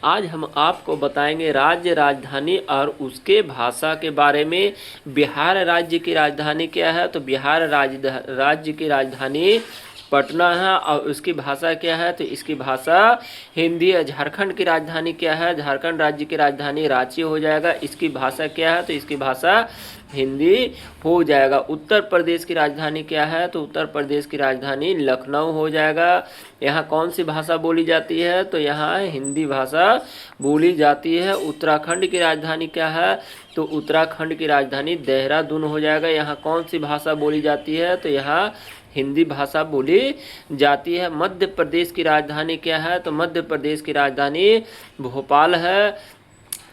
आज हम आपको बताएंगे राज्य राजधानी और उसके भाषा के बारे में। बिहार राज्य की राजधानी क्या है? तो बिहार राज्य की राजधानी पटना है। और उसकी भाषा क्या है? तो इसकी भाषा हिंदी है। झारखंड की राजधानी क्या है? झारखंड राज्य की राजधानी रांची हो जाएगा। इसकी भाषा क्या है? तो इसकी भाषा हिंदी हो जाएगा। उत्तर प्रदेश की राजधानी क्या है? तो उत्तर प्रदेश की राजधानी लखनऊ हो जाएगा। यहाँ कौन सी भाषा बोली जाती है? तो यहाँ हिंदी भाषा बोली जाती है। उत्तराखंड की राजधानी क्या है? तो उत्तराखंड की राजधानी देहरादून हो जाएगा। यहाँ कौन सी भाषा बोली जाती है? तो यहाँ हिंदी भाषा बोली जाती है। मध्य प्रदेश की राजधानी क्या है? तो मध्य प्रदेश की राजधानी भोपाल है।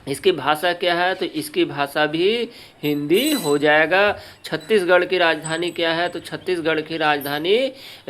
इसकी भाषा क्या है? तो इसकी भाषा भी हिंदी हो जाएगा। छत्तीसगढ़ की राजधानी क्या है? तो छत्तीसगढ़ की राजधानी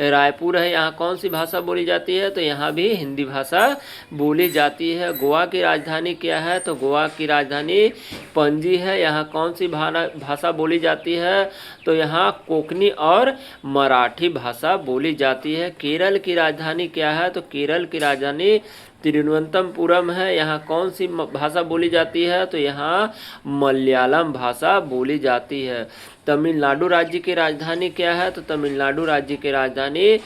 रायपुर है। यहाँ कौन सी भाषा बोली जाती है? तो यहाँ भी हिंदी भाषा बोली जाती है। गोवा की राजधानी क्या है? तो गोवा की राजधानी पणजी है। यहाँ कौन सी भाषा बोली जाती है? तो यहाँ कोंकणी और मराठी भाषा बोली जाती है। केरल की राजधानी क्या है? तो केरल की राजधानी तिरुवनंतपुरम है। यहाँ कौन सी भाषा बोली जाती है? तो यहाँ मलयालम भाषा बोली जाती है। तमिलनाडु राज्य की राजधानी क्या है? तो तमिलनाडु राज्य की राजधानी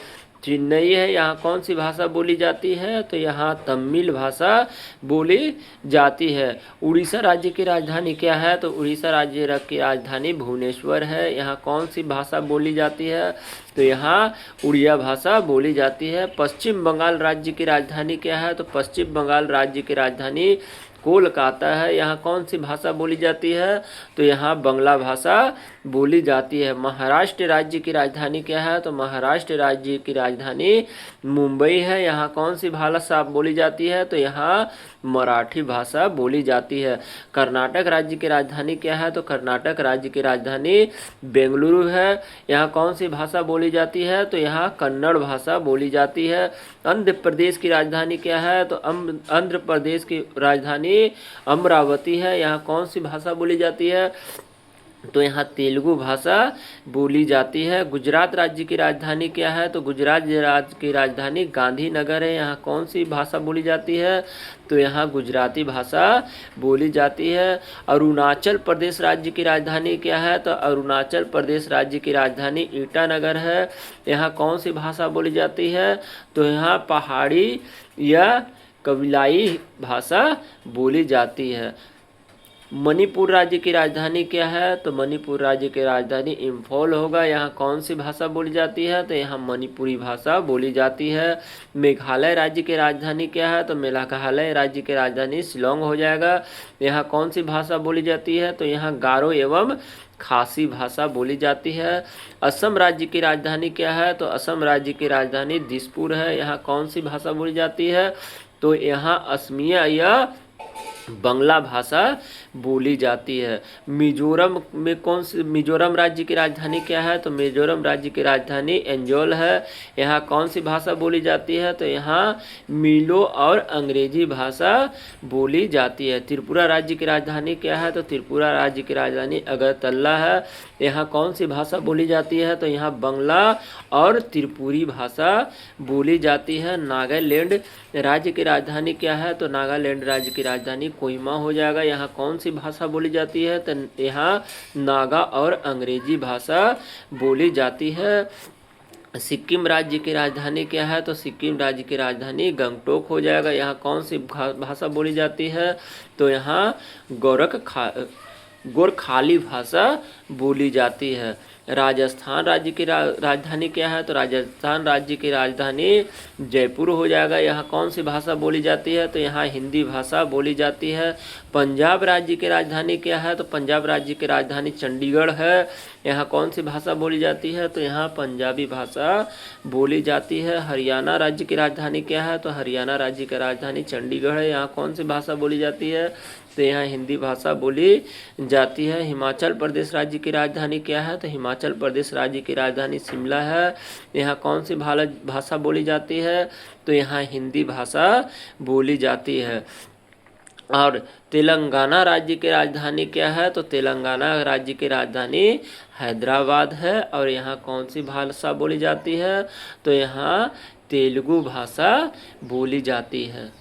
चेन्नई है। यहाँ कौन सी भाषा बोली जाती है? तो यहाँ तमिल भाषा बोली जाती है। उड़ीसा राज्य की राजधानी क्या है? तो उड़ीसा राज्य की राजधानी भुवनेश्वर है। यहाँ कौन सी भाषा बोली जाती है? तो यहाँ उड़िया भाषा बोली जाती है। पश्चिम बंगाल राज्य की राजधानी क्या है? तो पश्चिम बंगाल राज्य की राजधानी कोलकाता है। यहाँ कौन सी भाषा बोली जाती है? तो यहाँ बांग्ला भाषा बोली जाती है। महाराष्ट्र राज्य की राजधानी क्या है? तो महाराष्ट्र राज्य की राजधानी मुंबई है। यहाँ कौन सी भाषा बोली जाती है? तो यहाँ मराठी भाषा बोली जाती है। कर्नाटक राज्य की राजधानी क्या है? तो कर्नाटक राज्य की राजधानी बेंगलुरु है। यहाँ कौन सी भाषा बोली जाती है? तो यहाँ कन्नड़ भाषा बोली जाती है। आंध्र प्रदेश की राजधानी क्या है? तो आंध्र प्रदेश की राजधानी अमरावती है। यहाँ कौन सी भाषा बोली जाती है? तो यहाँ तेलुगु भाषा बोली जाती है। गुजरात राज्य की राजधानी क्या है? तो गुजरात राज्य की राजधानी गांधीनगर है। यहाँ कौन सी भाषा बोली जाती है? तो यहाँ गुजराती भाषा बोली जाती है। अरुणाचल प्रदेश राज्य की राजधानी क्या है? तो अरुणाचल प्रदेश राज्य की राजधानी ईटानगर है। यहाँ कौन सी भाषा बोली जाती है? तो यहाँ पहाड़ी या कबीलाई भाषा बोली जाती है। मणिपुर राज्य की राजधानी क्या है? तो मणिपुर राज्य की राजधानी इम्फॉल होगा। यहाँ कौन सी भाषा बोली जाती है? तो यहाँ मणिपुरी भाषा बोली जाती है। मेघालय राज्य की राजधानी क्या है? तो मेघालय राज्य की राजधानी शिलोंग हो जाएगा। यहाँ कौन सी भाषा बोली जाती है? तो यहाँ गारो एवं खासी भाषा बोली जाती है। असम राज्य की राजधानी क्या है? तो असम राज्य की राजधानी दिसपुर है। यहाँ कौन सी भाषा बोली जाती है? तो यहाँ असमिया या बांग्ला भाषा बोली जाती है। मिजोरम में कौन सी मिजोरम राज्य की राजधानी क्या है? तो मिजोरम राज्य की राजधानी एंजोल है। यहाँ कौन सी भाषा बोली जाती है? तो यहाँ मिलो और अंग्रेजी भाषा बोली जाती है। त्रिपुरा राज्य की राजधानी क्या है? तो त्रिपुरा राज्य की राजधानी अगरतला है। यहाँ कौन सी भाषा बोली जाती है? तो यहाँ बांग्ला और त्रिपुरी भाषा बोली जाती है। नागालैंड राज्य की राजधानी क्या है? तो नागालैंड राज्य की राजधानी कोहिमा हो जाएगा। यहाँ कौन सी भाषा बोली जाती है? तो यहाँ नागा और अंग्रेजी भाषा बोली जाती है। सिक्किम राज्य की राजधानी क्या है? तो सिक्किम राज्य की राजधानी गंगटोक हो जाएगा। यहाँ कौन सी भाषा बोली जाती है? तो यहाँ गोरखाली भाषा बोली जाती है। राजस्थान राज्य की राजधानी क्या है? तो राजस्थान राज्य की राजधानी जयपुर हो जाएगा। यहाँ कौन सी भाषा बोली जाती है? तो यहाँ हिंदी भाषा बोली जाती है। पंजाब राज्य की राजधानी क्या है? तो पंजाब राज्य की राजधानी चंडीगढ़ है। यहाँ कौन सी भाषा बोली जाती है? तो यहाँ पंजाबी भाषा बोली जाती है। हरियाणा राज्य की राजधानी क्या है? तो हरियाणा राज्य की राजधानी चंडीगढ़ है। यहाँ कौन सी भाषा बोली जाती है? तो यहाँ हिंदी भाषा बोली जाती है। हिमाचल प्रदेश राज्य की राजधानी क्या है? तो हिमाचल प्रदेश राज्य की राजधानी शिमला है। यहाँ कौन सी भाषा बोली जाती है? तो यहाँ हिंदी भाषा बोली जाती है। और तेलंगाना राज्य की राजधानी क्या है? तो तेलंगाना राज्य की राजधानी हैदराबाद है। और यहाँ कौन सी भाषा बोली जाती है? तो यहाँ तेलुगु भाषा बोली जाती है।